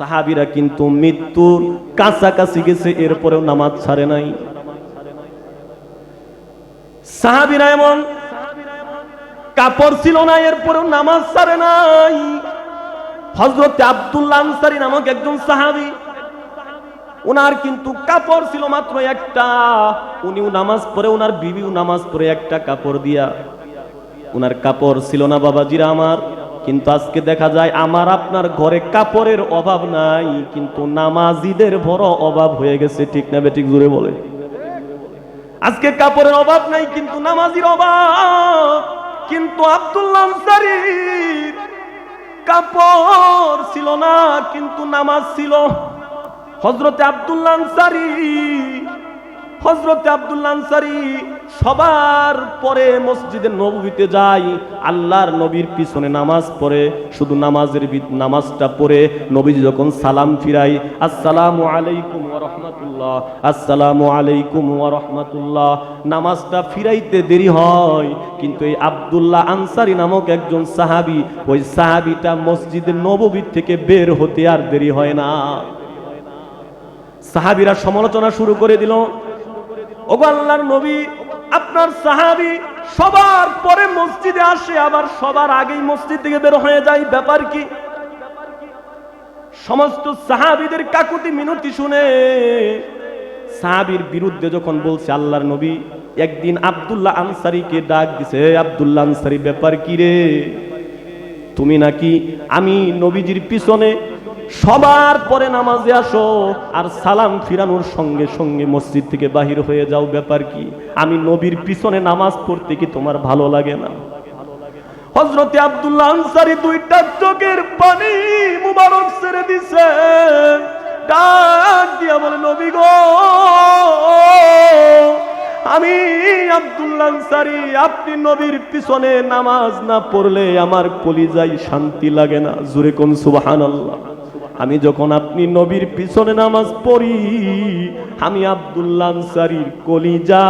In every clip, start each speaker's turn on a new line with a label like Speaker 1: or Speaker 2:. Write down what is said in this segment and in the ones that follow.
Speaker 1: সাহাবীরা কিন্তু মৃত্যুর কাছাকাছি গেছে, এরপরেও নামাজ ছাড়ে নাই। সাহাবীরা এমন কাপড় ছিল না, এরপরেও নামাজ ছাড়ে নাই। হযরত আব্দুল্লাহ আনসারী নামক একজন সাহাবী, ওনার কিন্তু কাপড় ছিল মাত্র একটা। উনিও নামাজ পড়ে, ওনার বিবিও নামাজ পড়ে একটা কাপড় দিয়া। ওনার কাপড় ছিল না বাবাজিরা আমার, কিন্তু আজকে দেখা যায় আমার আপনার ঘরে কাপড়ের অভাব নাই, কিন্তু নামাজিদের বড় অভাব হয়ে গেছে। ঠিক না বেঠিক? জোরে বলে। আজকে কাপড়ের অভাব নাই, কিন্তু নামাজির অভাব। কিন্তু আব্দুল্লাহ আনসারীর কাপড় ছিল না, কিন্তু নামাজ ছিল। হযরতে আব্দুল্লাহ আনসারী সবার পরে মসজিদে নববীতে যায়, আল্লাহর নবীর পিছনে নামাজ পড়ে। শুধু নামাজটা পড়ে নবীজি যখন সালাম ফিরাই, আসসালামু আলাইকুম ওয়া রাহমাতুল্লাহ, আসসালামু আলাইকুম ওয়া রাহমাতুল্লাহ, নামাজটা ফিরাইতে দেরি হয়। কিন্তু এই আব্দুল্লাহ আনসারী নামক একজন সাহাবী, ওই সাহাবীটা মসজিদে নববী থেকে বের হতে আর দেরি হয় না। সাহাবীরা সমালোচনা শুরু করে দিল, ওগো আল্লাহর নবী, আপনার সাহাবী সবার পরে মসজিদে আসে, আবার সবার আগেই মসজিদ থেকে বের হয়ে যায়, ব্যাপার কি? সমস্ত সাহাবীদের কাকুতি মিনতি শুনে সাহাবীর বিরুদ্ধে যখন বলছে আল্লাহর নবী, একদিন আব্দুল্লাহ আনসারীকে ডাক দিছে, আব্দুল্লাহ আনসারী, ব্যাপার কি রে? তুমি নাকি আমি নবীজির পিছনে সবার পরে নামাজে আসো, আর সালাম ফিরানোর সঙ্গে সঙ্গে মসজিদ থেকে বাহির হয়ে যাও, ব্যাপার কি? আমি নবীর পিছনে নামাজ পড়তে কি তোমার ভালো লাগে না? হযরতে আব্দুল্লাহ আনসারী দুইটা চোখের পানি মুবারক ছেড়ে দিছে, ডাক দিয়া বলে, নবী গো, আমি আব্দুল্লাহ আনসারী, আপনি নবীর পিছনে নামাজ না পড়লে আমার কলিজায় শান্তি লাগে না। জোরে কোন সুবহানাল্লাহ। আমি যখন আপনি নবীর পিছনে নামাজ পড়ি, আমি আব্দুল্লাহ আনসারীর কলিজা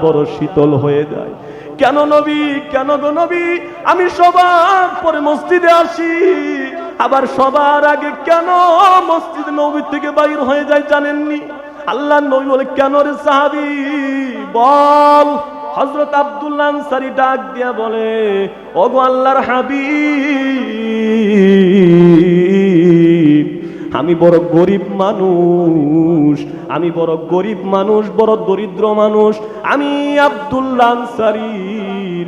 Speaker 1: বড় শীতল হয়ে যায়। কেন নবী, কেন গো নবী, আমি সবার পরে মসজিদে আসি, আবার সবার আগে কেন মসজিদ নবী থেকে বাইর হয়ে যায় জানেননি? আল্লাহর নবী বলে, কেন রে সাহাবী বল। হযরত আব্দুল্লাহ আনসারী ডাক দিয়া বলে, ওগো আল্লাহর হাবিব, আমি বড় গরিব মানুষ, বড় দরিদ্র মানুষ। আমি আব্দুল্লাহ আনসারীর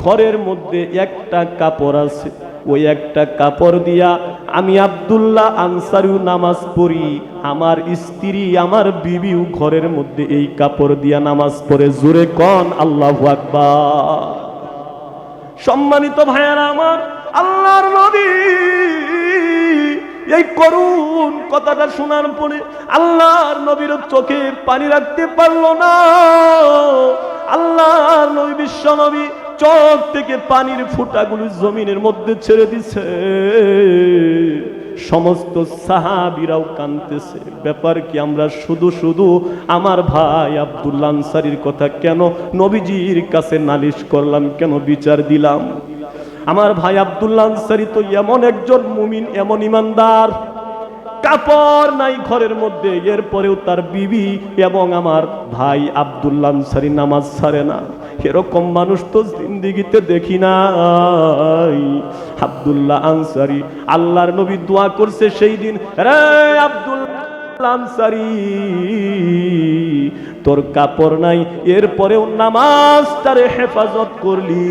Speaker 1: ঘরের মধ্যে একটা কাপড় আছে, ওই একটা কাপড় দিয়া আমি আব্দুল্লাহ আনসারীও নামাজ পড়ি, আমার স্ত্রী, আমার বিবিও ঘরের মধ্যে এই কাপড় দিয়া নামাজ পড়ে। জোরে কোন আল্লাহু আকবার। সম্মানিত ভাইয়ারা আমার, আল্লাহর নবী এই করুণ কথাটা শোনার পরে আল্লাহর নবীর চোখে পানি রাখতে পারলো না। আল্লাহর নবী, বিশ্ব নবী, চোখ থেকে পানির ফোঁটাগুলো জমিনের মধ্যে ছেড়ে দিছে। সমস্ত সাহাবীরাও কাঁদতেছে, ব্যাপার কি? আমরা শুধু শুধু আমার ভাই আব্দুল্লাহ আনসারীর কথা কেন নবীজির কাছে নালিশ করলাম, কেন বিচার দিলাম? আমার ভাই আব্দুল্লাহ আনসারী তো এমন একজন মুমিন, এমন ইমানদার, কাপড় নাই ঘরের মধ্যে, এরপরেও তার বিবি এবং আমার ভাই আব্দুল্লাহ আনসারী নামাজ ছাড়ে না। এরকম মানুষ তো জিন্দেগিতে দেখি নাই। আব্দুল্লাহ আনসারী, আল্লাহর নবী দোয়া করছে সেই দিন, রে আব্দুল্লাহ আনসারী, তোর কাপড় নাই, এরপরেও নামাজটারে হেফাজত করলি,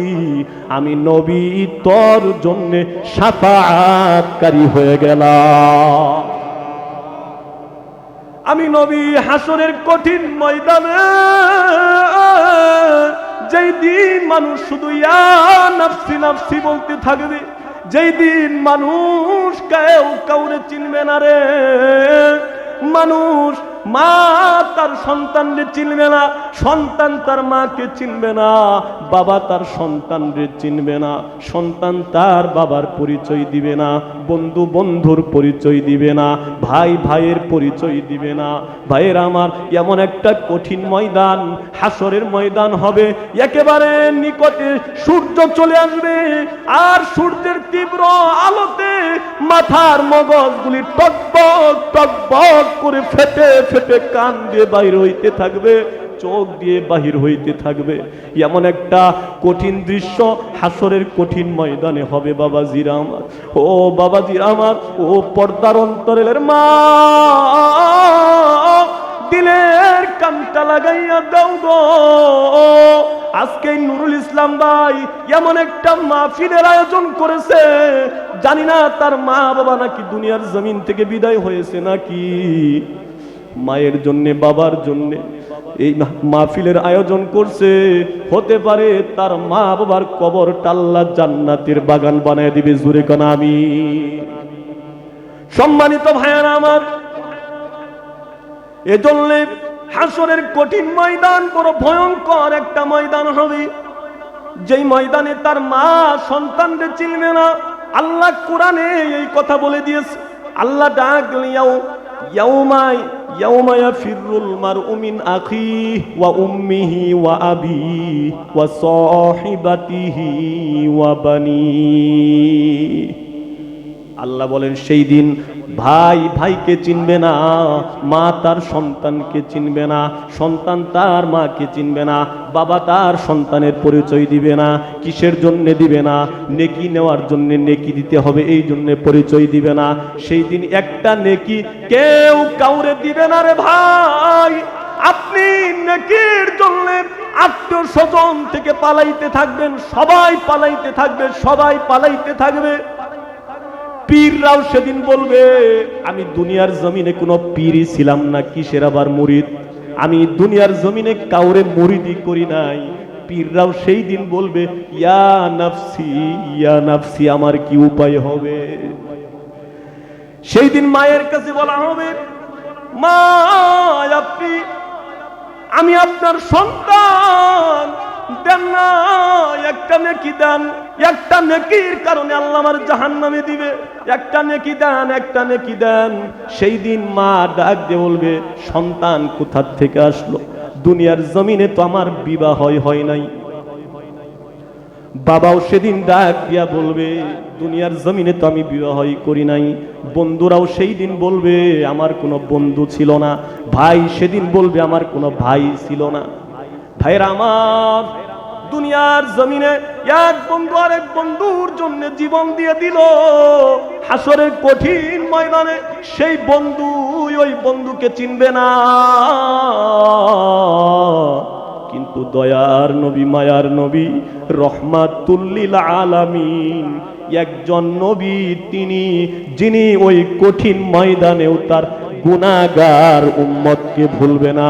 Speaker 1: আমি নবী তোর জন্য শাফাআতকারী হয়ে গেলাম। আমি নবী হাসরের কঠিন ময়দানে, যেই দিন মানুষ শুধু ইয়া নাফসি নাফসি বলতে থাকবে, যেই দিন মানুষ কেউ কাউরে চিনবে না রে, মানুষ মা তার সন্তানকে চিনবে না, সন্তান তার মাকে চিনবে না, বাবা তার সন্তানরে চিনবে না, সন্তান তার বাবার পরিচয় দিবে না, বন্ধু বন্ধুর পরিচয় দিবে না, ভাই ভাইয়ের পরিচয় দিবে না। ভাইয়ের আমার, এমন একটা কঠিন ময়দান, হাসরের ময়দান হবে, একেবারে নিকটে সূর্য চলে আসবে, আর সূর্যের তীব্র আলোতে মাথার মগজগুলি টকবক টকবক করে ফেটে ফেটে কান দিয়ে বাইর হইতে থাকবে, চোখ দিয়ে বাহির হইতে থাকবে। এমন একটা কঠিন দৃশ্য হাসরের কঠিন ময়দানে হবে বাবাজিরা আমার, ও বাবাজিরা আমার, ও পর্দার অন্তরের মা, দিলের কানটা লাগাইয়া দাও গো। আজকে নুরুল ইসলাম ভাই এমন একটা মাহফিলের আয়োজন করেছে, জানি না তার মা বাবা নাকি দুনিয়ার জমিন থেকে বিদায় হয়েছে নাকি। মায়ের জন্যে বাবার জন্যে এই মাহফিলের আয়োজন করছে, হতে পারে তার মা বাবার কবরটা আল্লাহ জান্নাতের বাগান বানায় দিবে, জুরে কোন আমিন। সম্মানিত ভাইয়ারা আমার, এজন্য হাসরের কঠিন ময়দান বড় ভয়ঙ্কর একটা ময়দান হবে, যেই ময়দানে তার মা সন্তানকে চিনবে না। আল্লাহ কোরআনে এই কথা বলে দিয়েছে। আল্লাহ ডাক দিলেও ইয়াউমা ইয়াফিরুল মারউ মিন আখিহি ওয়া উম্মিহি ওয়া আবিহি ওয়া সাহিবাতিহি ওয়া বানিহি। আল্লাহ বলেন সেই দিন ভাই ভাইকে চিনবে না, মা তার সন্তানকে চিনবে না, সন্তান তার মাকে চিনবে না, বাবা তার সন্তানের পরিচয় দিবে না। কিসের জন্য দিবে না? নেকি নেওয়ার জন্য, নেকি দিতে হবে এই জন্য পরিচয় দিবে না। সেই দিন একটা নেকি কেউ কাউরে দিবে না রে ভাই। আপনি নেকির জন্য আত্মীয় স্বজন থেকে পালাইতে থাকবেন, সবাই পালাইতে থাকবে, সবাই পালাইতে থাকবে। পীররাও সেদিন বলবে আমি দুনিয়ার জমিনে কোনো পীরই ছিলাম না, কিসের আবার মুরিদ, আমি দুনিয়ার জমিনে কাউরে মুরিদি করি নাই। পীররাও সেই দিন বলবে ইয়া নাফসি ইয়া নাফসি, আমার কি উপায় হবে? সেই দিন মায়ের কাছে বলা হবে মা আপনি, আমি আপনার সন্তান, দেন না একটা নেকি দেন, একটা নেকির কারণে আল্লাহ আমার জাহান্নামে দিবে, একটা নেকি দেন, একটা নেকি দেন। সেই দিন মা ডাক দিয়ে বলবে সন্তান কোথা থেকে আসলো? দুনিয়ার জমিনে তো আমার বিবাহ হয় নাই। বাবাও সেদিন ডাক দিয়া বলবে দুনিয়ার জমিনে তো আমি বিবাহ করি নাই। বন্ধুরাও সেই দিন বলবে আমার কোনো বন্ধু ছিল না। ভাই সেদিন বলবে আমার কোনো ভাই ছিল না। ভাইরা আমার, দুনিয়ার জমিনে এক বন্ধু আরেক বন্ধুর জন্য জীবন দিয়ে দিল, হাসরের কঠিন ময়দানে সেই বন্ধু ওই বন্ধুকে চিনবে না। কিন্তু দয়ার নবী, মায়ার নবী, রহমাতুল লিল আলামিন একজন নবী, তিনি যিনি ওই কঠিন ময়দানেও তার গুনাহগার উম্মতকে ভুলবে না।